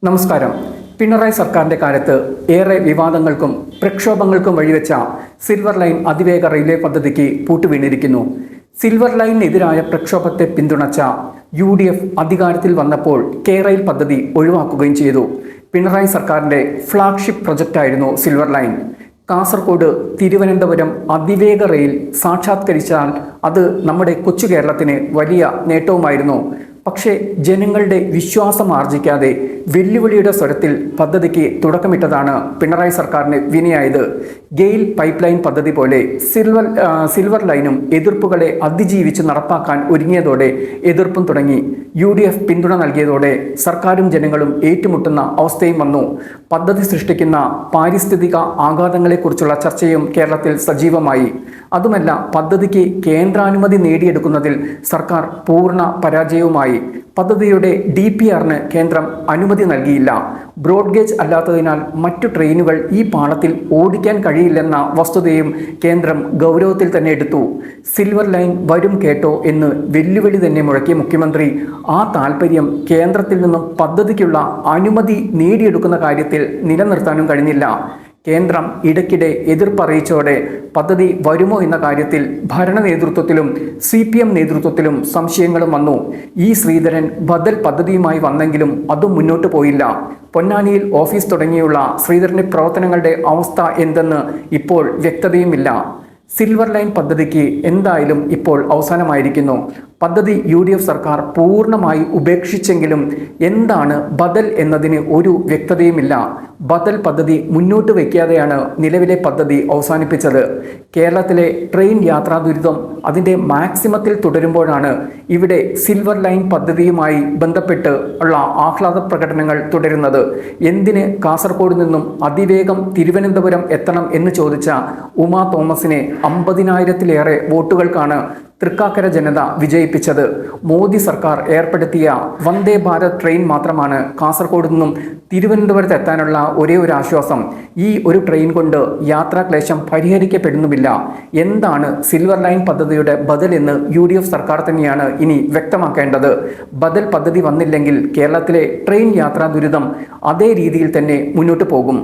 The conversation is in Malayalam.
നമസ്കാരം. പിണറായി സർക്കാരിൻ്റെ കാലത്ത് ഏറെ വിവാദങ്ങൾക്കും പ്രക്ഷോഭങ്ങൾക്കും വഴിവെച്ച സിൽവർ ലൈൻ അതിവേഗ റെയിൽവേ പദ്ധതിക്ക് പൂട്ടുവീണിരിക്കുന്നു. സിൽവർ ലൈനിനെതിരായ പ്രക്ഷോഭത്തെ പിന്തുണച്ച UDF അധികാരത്തിൽ വന്നപ്പോൾ കെ-റെയിൽ പദ്ധതി ഒഴിവാക്കുകയും ചെയ്തു. പിണറായി സർക്കാരിൻ്റെ ഫ്ലാഗ്ഷിപ്പ് പ്രൊജക്റ്റായിരുന്നു സിൽവർ ലൈൻ. കാസർഗോഡ് തിരുവനന്തപുരം അതിവേഗ റെയിൽ സാക്ഷാത്കരിച്ചാൽ അത് നമ്മുടെ കൊച്ചു കേരളത്തിന് വലിയ നേട്ടവുമായിരുന്നു. പക്ഷേ ജനങ്ങളുടെ വിശ്വാസം ആർജിക്കാതെ വെല്ലുവിളിയുടെ സ്വരത്തിൽ പദ്ധതിക്ക് തുടക്കമിട്ടതാണ് പിണറായി സർക്കാരിന് വിനയായത്. ഗെയിൽ പൈപ്പ് ലൈൻ പദ്ധതി പോലെ സിൽവർ ലൈനും എതിർപ്പുകളെ അതിജീവിച്ച് നടപ്പാക്കാൻ ഒരുങ്ങിയതോടെ എതിർപ്പും തുടങ്ങി. UDF പിന്തുണ നൽകിയതോടെ സർക്കാരും ജനങ്ങളും ഏറ്റുമുട്ടുന്ന അവസ്ഥയും വന്നു. പദ്ധതി സൃഷ്ടിക്കുന്ന പാരിസ്ഥിതിക ആഘാതങ്ങളെക്കുറിച്ചുള്ള ചർച്ചയും കേരളത്തിൽ സജീവമായി. അതുമല്ല, പദ്ധതിക്ക് കേന്ദ്രാനുമതി നേടിയെടുക്കുന്നതിൽ സർക്കാർ പൂർണ്ണ പരാജയവുമായി. പദ്ധതിയുടെ DPRന് കേന്ദ്രം അനുമതി നൽകിയില്ല. ബ്രോഡ് ഗേജ് അല്ലാത്തതിനാൽ മറ്റു ട്രെയിനുകൾ ഈ പാളത്തിൽ ഓടിക്കാൻ കഴിയില്ലെന്ന വസ്തുതയും കേന്ദ്രം ഗൗരവത്തിൽ തന്നെ എടുത്തു. സിൽവർ ലൈൻ വരും കേട്ടോ എന്ന് വെല്ലുവിളി തന്നെ മുഴക്കിയ മുഖ്യമന്ത്രി ആ താൽപ്പര്യം കേന്ദ്രത്തിൽ നിന്നും പദ്ധതിക്കുള്ള അനുമതി നേടിയെടുക്കുന്ന കാര്യത്തിൽ നിലനിർത്താനും കഴിഞ്ഞില്ല. കേന്ദ്രം ഇടയ്ക്കിടെ എതിർപ്പറിയിച്ചോടെ പദ്ധതി വരുമോ എന്ന കാര്യത്തിൽ ഭരണ നേതൃത്വത്തിലും CPM നേതൃത്വത്തിലും സംശയങ്ങളും വന്നു. ശ്രീധരൻ ബദൽ പദ്ധതിയുമായി വന്നെങ്കിലും അതും മുന്നോട്ട് പോയില്ല. പൊന്നാനിയിൽ ഓഫീസ് തുടങ്ങിയുള്ള ശ്രീധരന്റെ പ്രവർത്തനങ്ങളുടെ അവസ്ഥ എന്തെന്ന് ഇപ്പോൾ വ്യക്തതയുമില്ല. സിൽവർ ലൈൻ പദ്ധതിക്ക് എന്തായാലും ഇപ്പോൾ അവസാനമായിരിക്കുന്നു. പദ്ധതി UDF സർക്കാർ പൂർണ്ണമായി ഉപേക്ഷിച്ചെങ്കിലും എന്താണ് ബദൽ എന്നതിന് ഒരു വ്യക്തതയുമില്ല. ബദൽ പദ്ധതി മുന്നോട്ട് വയ്ക്കാതെയാണ് നിലവിലെ പദ്ധതി അവസാനിപ്പിച്ചത്. കേരളത്തിലെ ട്രെയിൻ യാത്രാ ദുരിതം അതിൻ്റെ മാക്സിമത്തിൽ തുടരുമ്പോഴാണ് ഇവിടെ സിൽവർ ലൈൻ പദ്ധതിയുമായി ബന്ധപ്പെട്ട് ഉള്ള ആഹ്ലാദ പ്രകടനങ്ങൾ തുടരുന്നത്. എന്തിന് കാസർഗോഡ് നിന്നും അതിവേഗം തിരുവനന്തപുരം എത്തണം എന്ന് ചോദിച്ച ഉമാ തോമസിനെ 50,000-ലേറെ വോട്ടുകൾക്കാണ് തൃക്കാക്കര ജനത വിജയിപ്പിച്ചത്. മോദി സർക്കാർ ഏർപ്പെടുത്തിയ വന്ദേ ഭാരത് ട്രെയിൻ മാത്രമാണ് കാസർഗോഡ് നിന്നും തിരുവനന്തപുരത്ത് എത്താനുള്ള ഒരേ ഒരു ആശ്വാസം. ഒരു ട്രെയിൻ കൊണ്ട് യാത്രാക്ലേശം പരിഹരിക്കപ്പെടുന്നുമില്ല. എന്താണ് സിൽവർ ലൈൻ പദ്ധതിയുടെ ബദൽ എന്ന് UDF സർക്കാർ തന്നെയാണ് ഇനി വ്യക്തമാക്കേണ്ടത്. ബദൽ പദ്ധതി വന്നില്ലെങ്കിൽ കേരളത്തിലെ ട്രെയിൻ യാത്രാ ദുരിതം അതേ രീതിയിൽ തന്നെ മുന്നോട്ട് പോകും.